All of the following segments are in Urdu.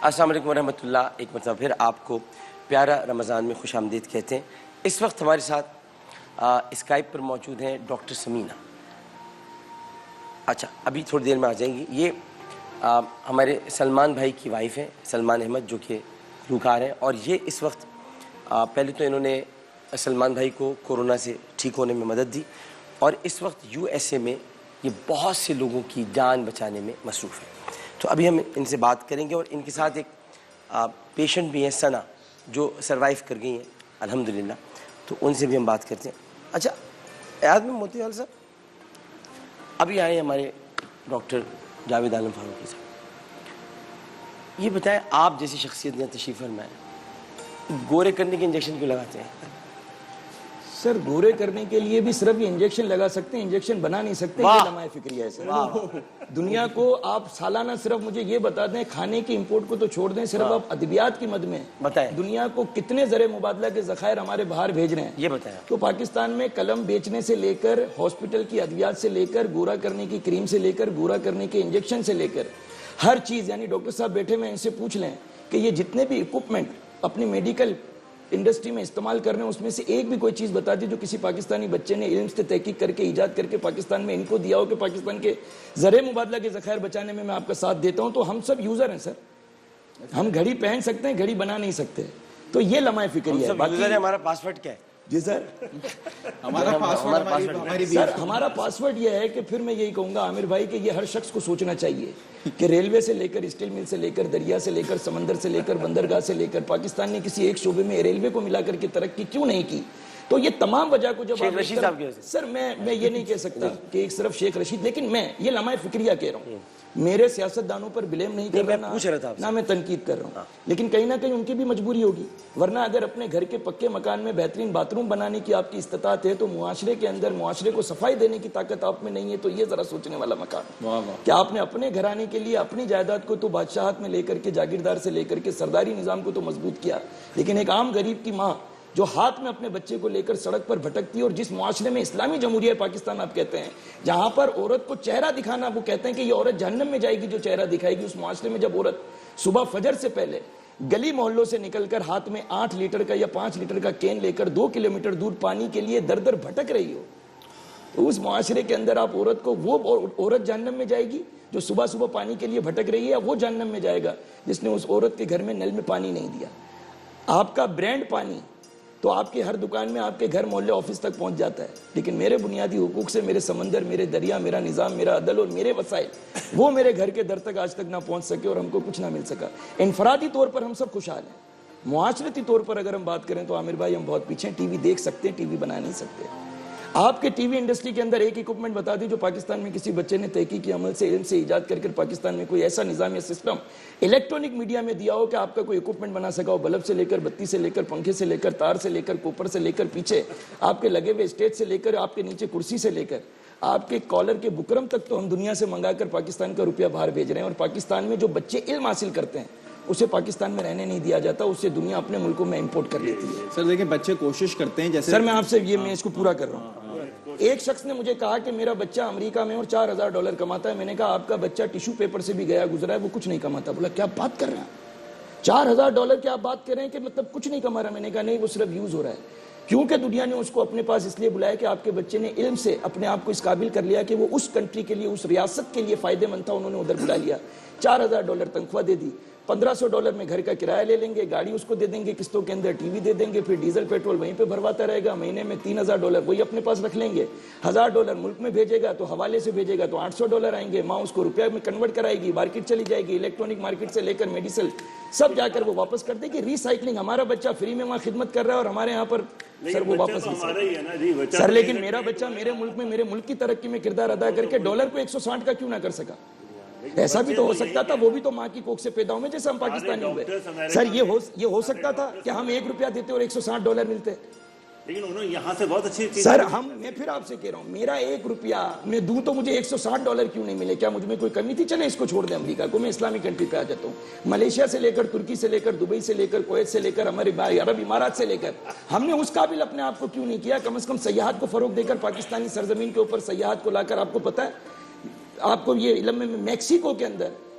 السلام علیکم ورحمۃ اللہ. ایک مرتبہ پھر آپ کو پیارا رمضان میں خوش آمدید کہتے ہیں. اس وقت ہمارے ساتھ اسکائپ پر موجود ہیں ڈاکٹر سمینہ. اچھا ابھی تھوڑی دیر میں آ جائیں گی. یہ ہمارے سلمان بھائی کی وائف ہیں, سلمان احمد, جو کہ گلوکار ہیں. اور یہ اس وقت پہلے تو انہوں نے سلمان بھائی کو کورونا سے ٹھیک ہونے میں مدد دی, اور اس وقت USA میں یہ بہت سے لوگوں کی جان بچانے میں مصروف ہے. تو ابھی ہم ان سے بات کریں گے, اور ان کے ساتھ ایک پیشنٹ بھی ہیں ثنا, جو سروائیو کر گئی ہیں الحمدللہ. تو ان سے بھی ہم بات کرتے ہیں. اچھا یاد میں موتی حال صاحب ابھی آئے ہیں ہمارے ڈاکٹر جاوید عالم فاروقی صاحب. یہ بتائیں آپ جیسی شخصیت نے تشریف فرمائے, گورے کرنے کے انجیکشن کیوں لگاتے ہیں؟ سر گورے کرنے کے لیے بھی صرف یہ انجیکشن لگا سکتے ہیں, انجیکشن بنا نہیں سکتے. یہ لمحہ فکریہ ہے سر. دنیا کو آپ سالانہ صرف مجھے یہ بتا دیں, کھانے کی امپورٹ کو تو چھوڑ دیں, صرف آپ ادویات کی مد میں بتائیں دنیا کو کتنے زر مبادلہ کے ذخائر ہمارے باہر بھیج رہے ہیں, یہ بتائیں. تو پاکستان میں قلم بیچنے سے لے کر, ہاسپٹل کی ادویات سے لے کر, گورا کرنے کی کریم سے لے کر, گورا کرنے کے انجیکشن سے لے کر ہر چیز, یعنی ڈاکٹر صاحب بیٹھے میں ان سے پوچھ لیں کہ یہ جتنے بھی اکوپمنٹ اپنی میڈیکل انڈسٹری میں استعمال کر رہے ہیں, اس میں سے ایک بھی کوئی چیز بتا دی جو کسی پاکستانی بچے نے علم سے تحقیق کر کے ایجاد کر کے پاکستان میں ان کو دیا ہو کہ پاکستان کے زر مبادلہ کے ذخائر بچانے میں آپ کا ساتھ دیتا ہوں. تو ہم سب یوزر ہیں سر. ہم گھڑی پہن سکتے ہیں, گھڑی بنا نہیں سکتے. تو یہ لمحہ فکریہ ہے. باقی ہمارا پاسورڈ کیا ہے؟ جی سر, ہمارا پاسورڈ یہ ہے کہ پھر میں یہی کہوں گا عامر بھائی کہ یہ ہر شخص کو سوچنا چاہیے کہ ریلوے سے لے کر, اسٹیل مل سے لے کر, دریا سے لے کر, سمندر سے لے کر, بندرگاہ سے لے کر, پاکستان نے کسی ایک شعبے میں ریلوے کو ملا کر کے ترقی کیوں نہیں کی. تو یہ تمام وجہ کو جب سر میں یہ نہیں کہہ سکتا کہ ایک صرف شیخ رشید, لیکن میں یہ لمحہ فکریہ کہہ رہا ہوں. میرے سیاستدانوں پر بلیم نہیں کر رہا, نہ میں تنقید کر رہا ہوں, لیکن کہیں نہ کہیں ان کی بھی مجبوری ہوگی. ورنہ اگر اپنے گھر کے پکے مکان میں بہترین باتھ روم بنانے کی آپ کی استطاعت ہے, تو معاشرے کے اندر معاشرے کو صفائی دینے کی طاقت آپ میں نہیں ہے. تو یہ ذرا سوچنے والا مقام کہ آپ نے اپنے گھرانے کے لیے اپنی جائیداد کو تو بادشاہت میں لے کر کے, جاگیردار سے لے کر کے سرداری نظام کو تو مضبوط کیا, لیکن ایک عام غریب کی ماں جو ہاتھ میں اپنے بچے کو لے کر سڑک پر بھٹکتی ہے, اور جس معاشرے میں اسلامی جمہوریہ پاکستان آپ کہتے ہیں, جہاں پر عورت کو چہرہ دکھانا, وہ کہتے ہیں کہ یہ عورت جہنم میں جائے گی جو چہرہ دکھائے گی, اس معاشرے میں جب عورت صبح فجر سے پہلے گلی محلوں سے نکل کر ہاتھ میں 8 لیٹر کا یا 5 لیٹر کا کین لے کر 2 کلومیٹر دور پانی کے لیے در در بھٹک رہی ہو, تو اس معاشرے کے اندر آپ عورت کو, وہ عورت جہنم میں جائے گی جو صبح صبح پانی کے لیے بھٹک رہی ہے, یا وہ جہنم میں جائے گا جس نے اس عورت کے گھر میں نل میں پانی نہیں دیا. آپ کا برانڈ پانی تو آپ کے ہر دکان میں, آپ کے گھر محلے آفس تک پہنچ جاتا ہے, لیکن میرے بنیادی حقوق سے میرے سمندر, میرے دریا, میرا نظام, میرا عدل اور میرے وسائل, وہ میرے گھر کے در تک آج تک نہ پہنچ سکے, اور ہم کو کچھ نہ مل سکا. انفرادی طور پر ہم سب خوشحال ہیں, معاشرتی طور پر اگر ہم بات کریں تو عامر بھائی ہم بہت پیچھے ہیں. ٹی وی دیکھ سکتے ہیں, ٹی وی بنا نہیں سکتے. آپ کے ٹی وی انڈسٹری کے اندر ایک اکوپمنٹ بتا دی جو پاکستان میں کسی بچے نے تحقیقی عمل سے, علم سے ایجاد کر کر پاکستان میں کوئی ایسا نظام یا سسٹم الیکٹرانک میڈیا میں دیا ہو کہ آپ کا کوئی اکوپمنٹ بنا سکا ہو, بلب سے لے کر, بتی سے لے کر, پنکھے سے لے کر, تار سے لے کر, کوپر سے لے کر, پیچھے آپ کے لگے ہوئے اسٹیج سے لے کر, آپ کے نیچے کرسی سے لے کر, آپ کے کالر کے بکرم تک تو ہم دنیا سے منگا کر پاکستان کا روپیہ باہر بھیج رہے ہیں. اور پاکستان میں جو بچے علم حاصل کرتے ہیں اسے پاکستان میں رہنے نہیں دیا جاتا, اسے دنیا اپنے ملکوں میں امپورٹ کر لیتی ہے. سر دیکھیں بچے کوشش کرتے ہیں, جیسے سر میں آپ سے میں اس کو پورا کر رہا ہوں. ایک شخص نے مجھے کہا کہ میرا بچہ امریکہ میں اور $4000 کماتا ہے. میں نے کہا آپ کا بچہ ٹیشو پیپر سے بھی گیا گزرا ہے, وہ کچھ نہیں کماتا. بولا کیا بات کر رہے ہیں, $4000 کی آپ بات کر رہے ہیں کہ مطلب کچھ نہیں کما رہا. میں نے کہا نہیں, وہ صرف یوز ہو رہا ہے, کیونکہ دنیا نے اس کو اپنے پاس اس لیے بلایا کہ آپ کے بچے نے علم سے اپنے آپ کو اس قابل کر لیا کہ وہ اس کنٹری کے لیے, اس ریاست کے لیے فائدے مند تھا, انہوں نے ادھر بلا لیا. $4000 تنخواہ دے دی, $1500 میں گھر کا کرایہ لے لیں گے, گاڑی اس کو دے دیں گے قسطوں کے اندر, ٹی وی دے دیں گے, پھر ڈیزل پیٹرول وہیں پہ بھرواتا رہے گا. مہینے میں $3000 وہی اپنے پاس رکھ لیں گے. $1000 ملک میں بھیجے گا تو حوالے سے بھیجے گا تو $800 آئیں گے. ماں اس کو روپیہ میں کنورٹ کرائے گی, مارکیٹ چلی جائے گی, الیکٹرانک مارکیٹ سے لے کر میڈیسل سب جا کر وہ واپس کر دے گی. ریسائکلنگ, ہمارا بچہ فری میں وہاں خدمت کر رہا ہے اور ہمارے یہاں پر سر وہ واپس نہیں سر. لیکن میرا بچہ میرے ملک میں, میرے ملک کی ترقی میں کردار ادا کر کے ڈالر کو 160 کا کیوں نہ کر سکا. ایسا بھی تو ہو سکتا تھا, وہ بھی تو ماں کی کوکھ سے پیدا ہوئے جیسے ہم پاکستانی ہوئے. سر یہ ہو سکتا تھا کہ ہم $1 دیتے اور $160 ملتے, لیکن انہوں یہاں سے بہت اچھی چیز. سر میں پھر آپ سے کہہ رہا ہوں, میرا $1 میں دوں تو مجھے $160 کیوں نہیں ملے؟ کیا مجھ میں کوئی کمی تھی؟ چلے اس کو چھوڑ دیں, امریکہ کو, میں اسلامی کنٹری پہ آ جاتا ہوں. ملیشیا سے لے کر, ترکی سے لے کر, دبئی سے لے کر, کویت سے لے کر, ہمارے عرب امارات سے لے کر, ہم نے اس قابل اپنے آپ کو کیوں نہیں کیا کم از کم سیاحت کو فروغ دے کر, پاکستانی سرزمین کے اوپر سیاحت کو لا کر. آپ کو پتہ ہے, آپ کو یہ علم میں میکسیکو کے اندر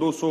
$200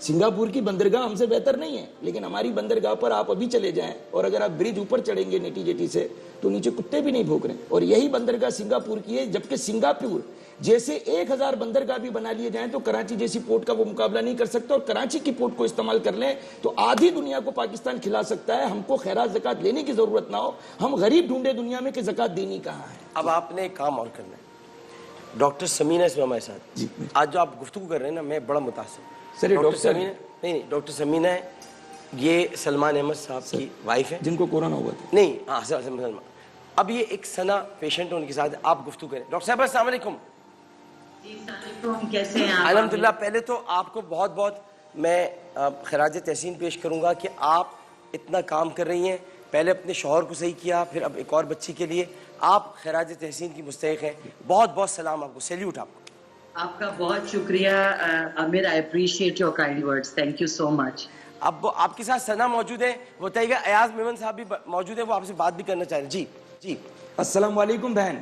سنگاپور کی بندرگاہ ہم سے بہتر نہیں ہے، لیکن ہماری بندرگاہ پر آپ ابھی چلے جائیں اور اگر آپ برج اوپر چڑھیں گے نیٹی جیٹی سے تو نیچے کتے بھی نہیں بھوک رہے ہیں، اور یہی بندرگاہ سنگاپور کی ہے، جبکہ سنگاپور جیسے 1000 بندرگاہ بھی بنا لیے جائیں تو کراچی جیسی پورٹ کا وہ مقابلہ نہیں کر سکتا، اور کراچی کی پورٹ کو استعمال کر لیں تو آدھی دنیا کو پاکستان کھلا سکتا ہے. ہم کو خیرات زکوٰۃ لینے کی ضرورت نہ ہو، ہم غریب ڈھونڈے دنیا میں کہ زکوٰۃ دینی کہاں ہے. اب آپ نے ایک کام اور کرنا ہے. ڈاکٹر سمینہ اس میں ہمارے ساتھ آج جو آپ گفتگو کر رہے ہیں نا، میں بڑا متاثر ہوں. سر یہ ڈاکٹر سمینہ نہیں، ڈاکٹر سمینہ ہے، یہ سلمان احمد صاحب کی وائف ہے جن کو کورونا ہوا تھا. نہیں، ہاں سلمان. اب یہ ایک سنا پیشنٹ ان کے ساتھ آپ گفتگو کریں. ڈاکٹر صاحب السلام علیکم. جی السلام علیکم، کیسے ہیں آپ؟ الحمدللہ. پہلے تو آپ کو بہت بہت میں خراج تحسین پیش کروں گا کہ آپ اتنا کام کر رہی ہیں. پہلے اپنے شوہر کو صحیح کیا، پھر اب ایک اور بچی کے لیے آپ خراج تحسین کی مستحق ہیں. بہت بہت سلام آپ کو، سیلیوٹ آپ کو. آپ کا بہت شکریہ Aamir, I appreciate your kind words, thank you so much. اب آپ کے ساتھ سنا موجود ہے، وہ بتائیے گا. ایاز میمن صاحب بھی موجود ہے، وہ آپ سے بات بھی کرنا چاہ رہے ہیں. جی جی السلام علیکم بہن.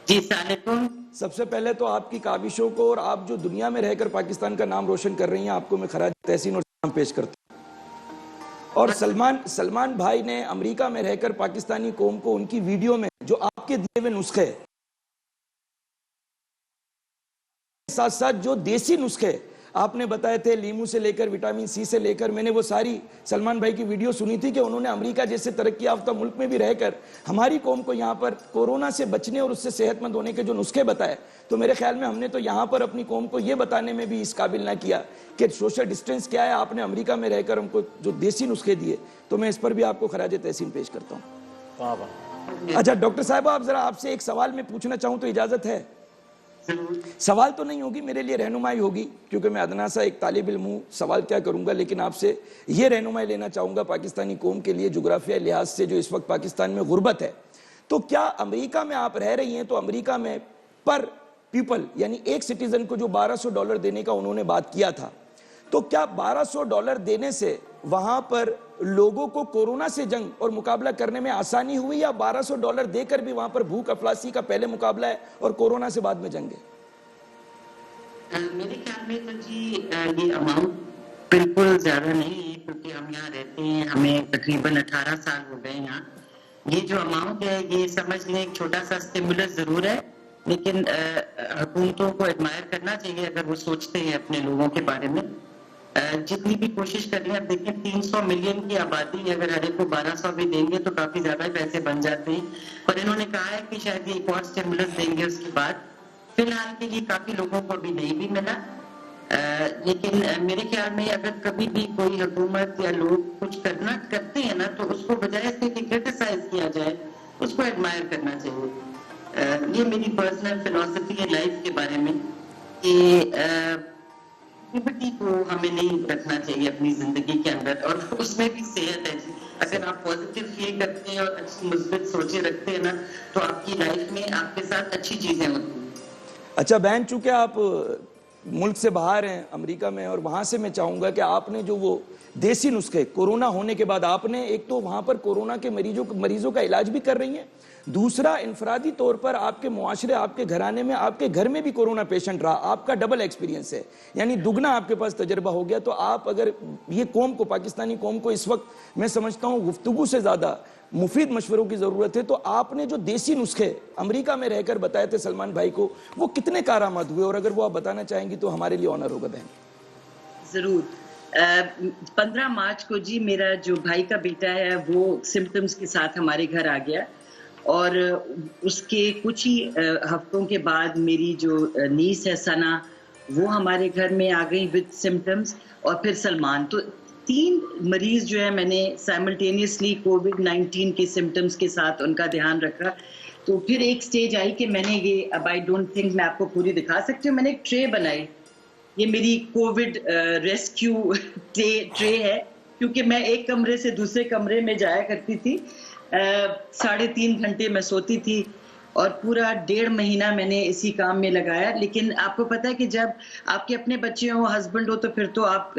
جی السلام علیکم. سب سے پہلے تو آپ کی کاوشوں کو اور آپ جو دنیا میں رہ کر پاکستان کا نام روشن کر رہی ہیں، آپ کو میں خراج تحسین اور سلام پیش کرتا ہوں. اور سلمان بھائی نے امریکہ میں رہ کر پاکستانی قوم کو ان کی ویڈیو میں جو آپ کے دیے ہوئے نسخے ساتھ ساتھ جو دیسی نسخے آپ نے بتائے تھے، لیمو سے لے کر وٹامن سی سے لے کر، میں نے وہ ساری سلمان بھائی کی ویڈیو سنی تھی کہ انہوں نے امریکہ جیسے ترقی یافتہ ملک میں بھی رہ کر ہماری قوم کو یہاں پر کورونا سے بچنے اور اس سے صحت مند ہونے کے جو نسخے بتائے. تو میرے خیال میں ہم نے تو یہاں پر اپنی قوم کو یہ بتانے میں بھی اس قابل نہ کیا کہ سوشل ڈسٹینس کیا ہے. آپ نے امریکہ میں رہ کر ہم کو جو دیسی نسخے دیے، تو میں اس پر بھی آپ کو خراج تحسین پیش کرتا ہوں. اچھا ڈاکٹر صاحب، آپ سے ایک سوال میں پوچھنا چاہوں تو اجازت ہے؟ سوال تو نہیں ہوگی، میرے لیے رہنمائی ہوگی، کیونکہ میں ادنا سا ایک طالب علم ہوں. سوال کیا کروں گا، لیکن آپ سے یہ رہنمائی لینا چاہوں گا پاکستانی قوم کے لیے جغرافیائی لحاظ سے جو اس وقت پاکستان میں غربت ہے. تو کیا امریکہ میں آپ رہ رہی ہیں تو امریکہ میں پر پیپل یعنی ایک سٹیزن کو جو $1200 دینے کا انہوں نے بات کیا تھا، تو کیا $1200 دینے سے وہاں پر لوگوں کو کورونا سے جنگ اور مقابلہ کرنے میں آسانی ہوئی، یا $1200 دے کر بھی وہاں پر بھوک افلاسی کا پہلے مقابلہ ہے اور کورونا سے بعد میں جنگ ہے؟ میرے خیال میں تو جی یہ اماؤنٹ بالکل زیادہ نہیں ہے، کیونکہ ہم یہاں رہتے ہیں، ہمیں تقریباً 18 سال ہو گئے یہاں. یہ جو اماؤنٹ ہے یہ سمجھ لیں ایک چھوٹا سا اسٹیمولس ضرور ہے، لیکن حکومتوں کو ایڈمائر کرنا چاہیے اگر وہ سوچتے ہیں اپنے لوگوں کے بارے میں. جتنی بھی کوشش کر رہے ہیں، اب دیکھیں 300 ملین کی آبادی، اگر ہر ایک کو 1200 بھی دیں گے تو کافی زیادہ پیسے بن جاتے ہیں. اور انہوں نے کہا ہے کہ شاید یہ ایک اور اسٹیمولس دیں گے اس کے بعد. فی الحال کے لیے کافی لوگوں کو ابھی نہیں بھی ملا، لیکن میرے خیال میں اگر کبھی بھی کوئی حکومت یا لوگ کچھ کرنا کرتے ہیں نا، تو اس کو بجائے سے کہ کرٹیسائز کیا جائے، اس کو ایڈمائر کرنا چاہیے. یہ میری پرسنل فلسفی ہے لائف کے بارے میں کہ ایکٹیویٹی کو ہمیں نہیں رکھنا چاہیے اپنی زندگی کے اندر، اور اس میں بھی صحت ہے. اگر آپ پازیٹیو فیل کرتے ہیں اور اچھی مثبت سوچیں رکھتے ہیں نا، تو آپ کی لائف میں آپ کے ساتھ اچھی چیزیں ہوتی ہیں. اچھا بہن، چونکہ آپ ملک سے باہر ہیں امریکہ میں، اور وہاں سے میں چاہوں گا کہ آپ نے جو وہ دیسی نسخے کورونا ہونے کے بعد آپ نے ایک تو وہاں پر کورونا کے مریضوں کا علاج بھی کر رہی ہیں، دوسرا انفرادی طور پر آپ کے معاشرے، آپ کے گھرانے میں، آپ کے گھر میں بھی کورونا پیشنٹ رہا، آپ کا ڈبل ایکسپیرینس ہے، یعنی دگنا آپ کے پاس تجربہ ہو گیا. تو آپ اگر یہ قوم کو، پاکستانی قوم کو اس وقت میں سمجھتا ہوں گفتگو سے زیادہ مفید مشوروں کی ضرورت ہے. تو آپ نے جو دیسی نسخے امریکہ میں رہ کر بتائے تھے سلمان بھائی کو، وہ کتنے کارآمد ہوئے، اور اگر وہ آپ بتانا چاہیں گی تو ہمارے لیے آنر ہوگا بہن. ضرور. 15 مارچ کو جی میرا جو بھائی کا بیٹا ہے وہ سمپٹمز کے ساتھ ہمارے گھر آ گیا، اور اس کے کچھ ہی ہفتوں کے بعد میری جو نیس ہے ثنا، وہ ہمارے گھر میں آ گئی وتھ سمپٹمز، اور پھر سلمان. تو 3 مریض جو ہے میں نے سائملٹینیسلی کووڈ-19 کے سمپٹمز کے ساتھ ان کا دھیان رکھا. تو پھر ایک سٹیج آئی کہ میں نے یہ، اب آئی ڈونٹ تھنک میں آپ کو پوری دکھا سکتی ہوں، میں نے ایک ٹرے بنائی. یہ میری کووڈ ریسکیو ٹرے ہے، کیونکہ میں ایک کمرے سے دوسرے کمرے میں جایا کرتی تھی، 3.5 گھنٹے میں سوتی تھی. اور پورا 1.5 مہینہ میں نے اسی کام میں لگایا. لیکن آپ کو پتہ ہے کہ جب آپ کے اپنے بچے ہوں, ہسبینڈ ہو, تو پھر تو آپ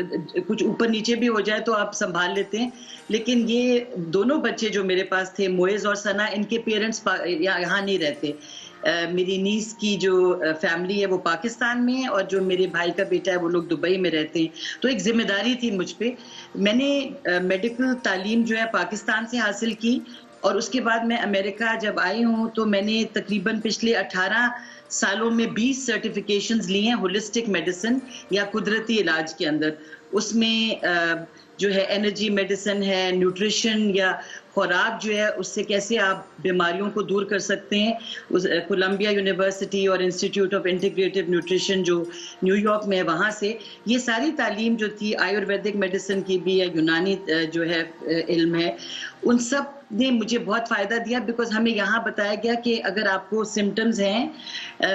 کچھ اوپر نیچے بھی ہو جائے تو آپ سنبھال لیتے ہیں. لیکن یہ دونوں بچے جو میرے پاس تھے, موئز اور ثنا, ان کے پیرنٹس یہاں نہیں رہتے. میری نیس کی جو فیملی ہے وہ پاکستان میں ہے, اور جو میرے بھائی کا بیٹا ہے وہ لوگ دبئی میں رہتے ہیں. تو ایک ذمہ داری تھی مجھ پہ. میں نے میڈیکل تعلیم جو ہے پاکستان سے حاصل کی, اور اس کے بعد میں امریکہ جب آئی ہوں تو میں نے تقریباً پچھلے 18 سالوں میں 20 سرٹیفکیشنز لی ہیں ہولسٹک میڈیسن یا قدرتی علاج کے اندر. اس میں جو ہے انرجی میڈیسن ہے, نیوٹریشن یا خوراک جو ہے اس سے کیسے آپ بیماریوں کو دور کر سکتے ہیں. کولمبیا یونیورسٹی اور انسٹیٹیوٹ آف انٹیگریٹو نیوٹریشن جو نیو یارک میں ہے, وہاں سے یہ ساری تعلیم جو تھی آیورویدک میڈیسن کی بھی ہے, یونانی جو ہے علم ہے, ان سب نے مجھے بہت فائدہ دیا. بیکاز ہمیں یہاں بتایا گیا کہ اگر آپ کو سمٹمز ہیں,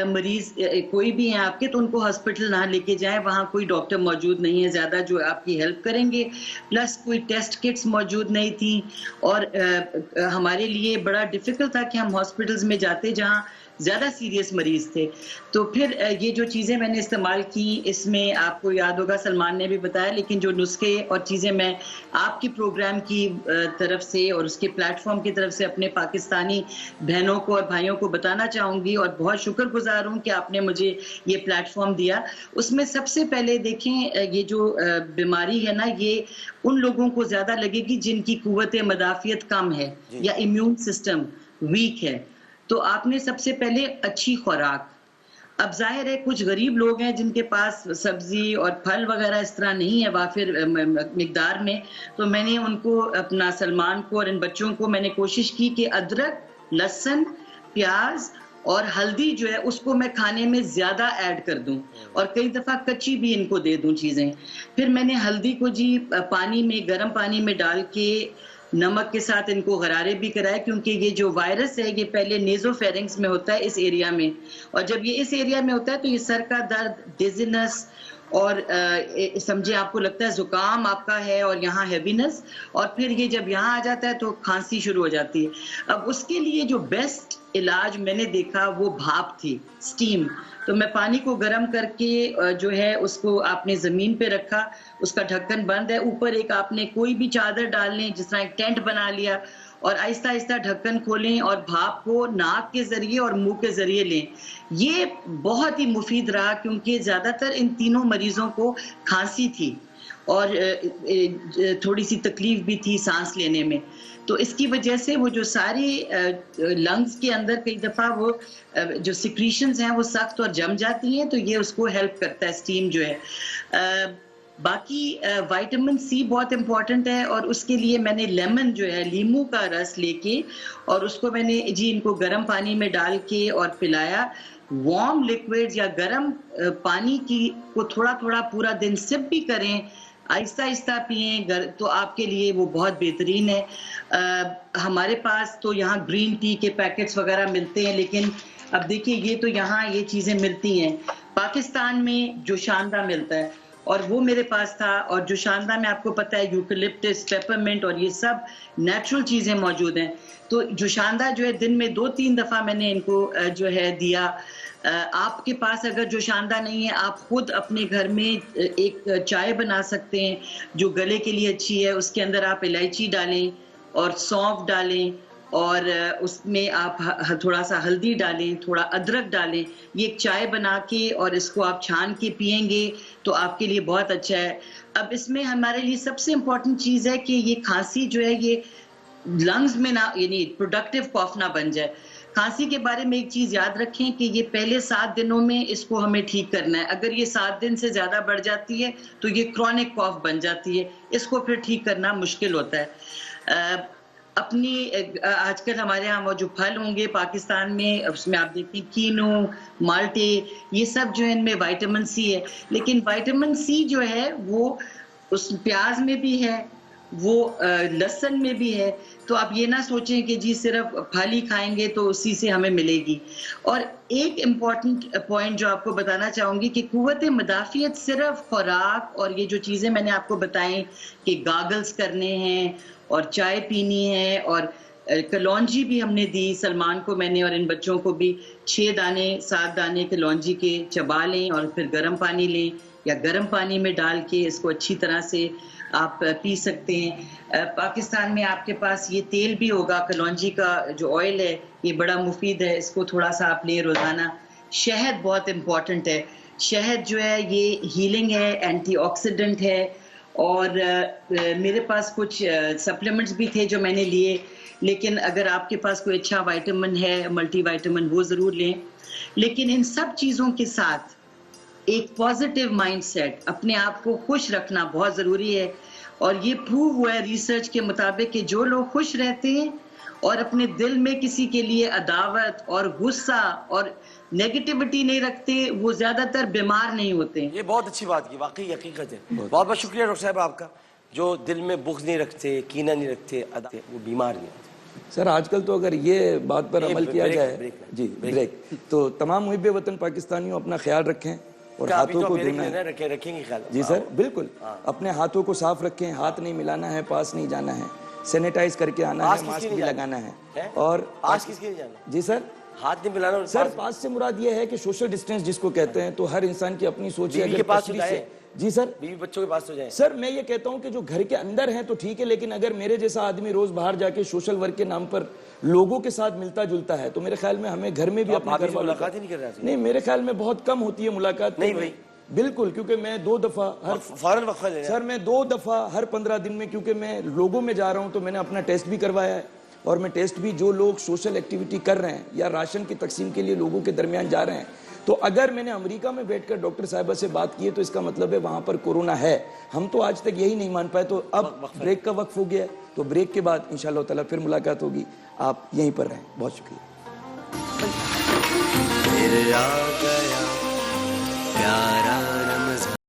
مریض کوئی بھی ہیں آپ کے, تو ان کو ہاسپٹل نہ لے کے جائیں, وہاں کوئی ڈاکٹر موجود نہیں ہے زیادہ جو آپ کی ہیلپ کریں گے. پلس کوئی ٹیسٹ کٹس موجود نہیں تھی, اور ہمارے لیے بڑا ڈیفیکلٹ تھا کہ ہم ہاسپٹلز میں جاتے جہاں زیادہ سیریس مریض تھے. تو پھر یہ جو چیزیں میں نے استعمال کی, اس میں آپ کو یاد ہوگا سلمان نے بھی بتایا, لیکن جو نسخے اور چیزیں میں آپ کی پروگرام کی طرف سے اور اس کے پلیٹ فارم کی طرف سے اپنے پاکستانی بہنوں کو اور بھائیوں کو بتانا چاہوں گی, اور بہت شکر گزار ہوں کہ آپ نے مجھے یہ پلیٹ فارم دیا. اس میں سب سے پہلے دیکھیں, یہ جو بیماری ہے نا, یہ ان لوگوں کو زیادہ لگے گی جن کی قوت مدافعت کم ہے یا امیون سسٹم ویک ہے. تو آپ نے سب سے پہلے اچھی خوراک. اب ظاہر ہے کچھ غریب لوگ ہیں جن کے پاس سبزی اور پھل وغیرہ اس طرح نہیں ہے وافر مقدار میں, تو میں نے ان کو, اپنا سلمان کو اور ان بچوں کو میں نے کوشش کی کہ ادرک, لہسن, پیاز اور ہلدی جو ہے اس کو میں کھانے میں زیادہ ایڈ کر دوں, اور کئی دفعہ کچی بھی ان کو دے دوں چیزیں. پھر میں نے ہلدی کو جی پانی میں, گرم پانی میں ڈال کے نمک کے ساتھ ان کو غرارے بھی کرائے, کیونکہ یہ جو وائرس ہے یہ پہلے نیزو فیرنگس میں ہوتا ہے اس ایریا میں, اور جب یہ اس ایریا میں ہوتا ہے تو یہ سر کا درد, ڈیزینس, اور سمجھے آپ کو لگتا ہے زکام آپ کا ہے اور یہاں ہیوینس, اور پھر یہ جب یہاں آ جاتا ہے تو کھانسی شروع ہو جاتی ہے. اب اس کے لیے جو بیسٹ علاج میں نے دیکھا وہ بھاپ تھی, سٹیم. تو میں پانی کو گرم کر کے جو ہے اس کو آپ نے زمین پہ رکھا, اس کا ڈھکن بند ہے, اوپر ایک آپ نے کوئی بھی چادر ڈال لیں, جس طرح ایک ٹینٹ بنا لیا, اور آہستہ آہستہ ڈھکن کھولیں اور بھاپ کو ناک کے ذریعے اور منہ کے ذریعے لیں. یہ بہت ہی مفید رہا, کیونکہ زیادہ تر ان تینوں مریضوں کو کھانسی تھی اور تھوڑی سی تکلیف بھی تھی سانس لینے میں. تو اس کی وجہ سے وہ جو ساری لنگز کے اندر کئی دفعہ وہ جو سیکریشنز ہیں وہ سخت اور جم جاتی ہیں, تو یہ اس کو ہیلپ کرتا ہے اسٹیم جو ہے. باقی وائٹامن سی بہت امپورٹنٹ ہے, اور اس کے لیے میں نے لیمن جو ہے, لیمو کا رس لے کے, اور اس کو میں نے جی ان کو گرم پانی میں ڈال کے اور پلایا. وارم لیکوڈز یا گرم پانی کی کو تھوڑا تھوڑا پورا دن سپ بھی کریں, آہستہ آہستہ پئیں, تو آپ کے لیے وہ بہت بہترین ہے. ہمارے پاس تو یہاں گرین ٹی کے پیکٹس وغیرہ ملتے ہیں, لیکن اب دیکھیے یہ تو یہاں یہ چیزیں ملتی ہیں. پاکستان میں جوشاندہ ملتا ہے, اور وہ میرے پاس تھا, اور جوشاندہ میں آپ کو پتہ ہے یوکلپٹس, پیپرمنٹ اور یہ سب نیچرل چیزیں موجود ہیں. تو جوشاندہ جو ہے دن میں 2-3 دفعہ میں نے ان کو جو ہے دیا. آپ کے پاس اگر جوشاندہ نہیں ہے, آپ خود اپنے گھر میں ایک چائے بنا سکتے ہیں جو گلے کے لیے اچھی ہے. اس کے اندر آپ الائچی ڈالیں اور سونف ڈالیں, اور اس میں آپ تھوڑا سا ہلدی ڈالیں, تھوڑا ادرک ڈالیں. یہ ایک چائے بنا کے اور اس کو آپ چھان کے پئیں گے تو آپ کے لیے بہت اچھا ہے. اب اس میں ہمارے لیے سب سے امپورٹنٹ چیز ہے کہ یہ کھانسی جو ہے یہ لنگز میں نہ, یعنی پروڈکٹیو کاف نہ بن جائے. کھانسی کے بارے میں ایک چیز یاد رکھیں کہ یہ پہلے 7 دنوں میں اس کو ہمیں ٹھیک کرنا ہے. اگر یہ 7 دن سے زیادہ بڑھ جاتی ہے تو یہ کرونک کاف بن جاتی ہے, اس کو پھر ٹھیک کرنا مشکل ہوتا ہے. اپنی آج کل ہمارے ہاں وہ جو پھل ہوں گے پاکستان میں, اس میں آپ دیکھیں کینو, مالٹے, یہ سب جو ہے ان میں وائٹامن سی ہے. لیکن وائٹامن سی جو ہے وہ اس پیاز میں بھی ہے, وہ لہسن میں بھی ہے. تو آپ یہ نہ سوچیں کہ جی صرف پھل ہی کھائیں گے تو اسی سے ہمیں ملے گی. اور ایک امپورٹنٹ پوائنٹ جو آپ کو بتانا چاہوں گی کہ قوت مدافعت صرف خوراک اور یہ جو چیزیں میں نے آپ کو بتائیں کہ گاگلز کرنے ہیں اور چائے پینی ہے اور کلونجی بھی ہم نے دی سلمان کو، میں نے اور ان بچوں کو بھی 6 دانے 7 دانے کلونجی کے چبا لیں اور پھر گرم پانی لیں یا گرم پانی میں ڈال کے اس کو اچھی طرح سے آپ پی سکتے ہیں۔ پاکستان میں آپ کے پاس یہ تیل بھی ہوگا، کلونجی کا جو آئل ہے یہ بڑا مفید ہے، اس کو تھوڑا سا آپ لیں روزانہ۔ شہد بہت امپورٹنٹ ہے، شہد جو ہے یہ ہیلنگ ہے، اینٹی آکسیڈنٹ ہے، اور میرے پاس کچھ سپلیمنٹس بھی تھے جو میں نے لیے، لیکن اگر آپ کے پاس کوئی اچھا وائٹامن ہے ملٹی وائٹامن وہ ضرور لیں۔ لیکن ان سب چیزوں کے ساتھ ایک پازیٹیو مائنڈ سیٹ، اپنے آپ کو خوش رکھنا بہت ضروری ہے، اور یہ پروو ہوا ہے ریسرچ کے مطابق کہ جو لوگ خوش رہتے ہیں اور اپنے دل میں کسی کے لیے عداوت اور غصہ اور نیگیٹیوٹی نہیں رکھتے وہ زیادہ تر بیمار نہیں ہوتے۔ یہ بہت اچھی بات کی، واقعی حقیقت ہے۔ بہت بہت شکریہ ڈاکٹر صاحب آپ کا، جو دل میں بغض نہیں رکھتے، کینہ نہیں رکھتے، وہ بیمار نہیں ہوتے۔ سر آج کل تو اگر یہ بات پر عمل کیا جائے، بریک جی بریک، تو تمام محب وطن پاکستانیوں اپنا خیال رکھیں اور ہاتھوں کو دھونا ہے۔ رکھیں گے خیال؟ جی سر بالکل، اپنے ہاتھوں کو صاف رکھیں، ہاتھ نہیں ملانا ہے، پاس نہیں جانا ہے، سینیٹائز کر کے آنا ہے، ماسک بھی لگانا ہے، اور پاس کس کے نہیں جانا؟ جی سر ہاتھ نہیں ملانا سر، پاس سے مراد یہ ہے کہ سوشل ڈسٹینس جس کو کہتے ہیں، تو ہر انسان کی اپنی سوچ ہے۔ بیوی کے پاس تو تشریح سے جائیں، جی سر، بیوی بچوں کے پاس تو جائیں۔ سر میں یہ کہتا ہوں کہ جو گھر کے اندر ہیں تو ٹھیک ہے، لیکن اگر میرے جیسا آدمی روز باہر جا کے سوشل ورک کے نام پر لوگوں کے ساتھ ملتا جلتا ہے تو میرے خیال میں ہمیں گھر میں بھی اپنے گھر والوں ملاقات ہی نہیں کر رہا ہے؟ نہیں، میرے خیال میں بہت کم ہوتی ہے ملاقات۔ نہیں بھائی بالکل، کیونکہ میں 2 دفعہ فوراً وقفہ لے سر میں 2 دفعہ ہر 15 دن میں، کیونکہ میں لوگوں میں جا رہا ہوں تو میں نے اپنا ٹیسٹ بھی کروایا ہے، اور میں ٹیسٹ بھی جو لوگ سوشل ایکٹیویٹی کر رہے ہیں یا راشن کی تقسیم کے لیے لوگوں کے درمیان جا رہے ہیں، تو اگر میں نے امریکہ میں بیٹھ کر ڈاکٹر صاحبہ سے بات کی ہے تو اس کا مطلب ہے وہاں پر کورونا ہے۔ ہم تو آج تک یہی نہیں مان پائے، تو اب بریک کا وقف ہو گیا ہے، تو بریک کے بعد انشاءاللہ تعالیٰ پھر ملاقات ہوگی۔ آپ یہیں پر رہیں، بہت شکریہ۔ پھر آ گیا پیارا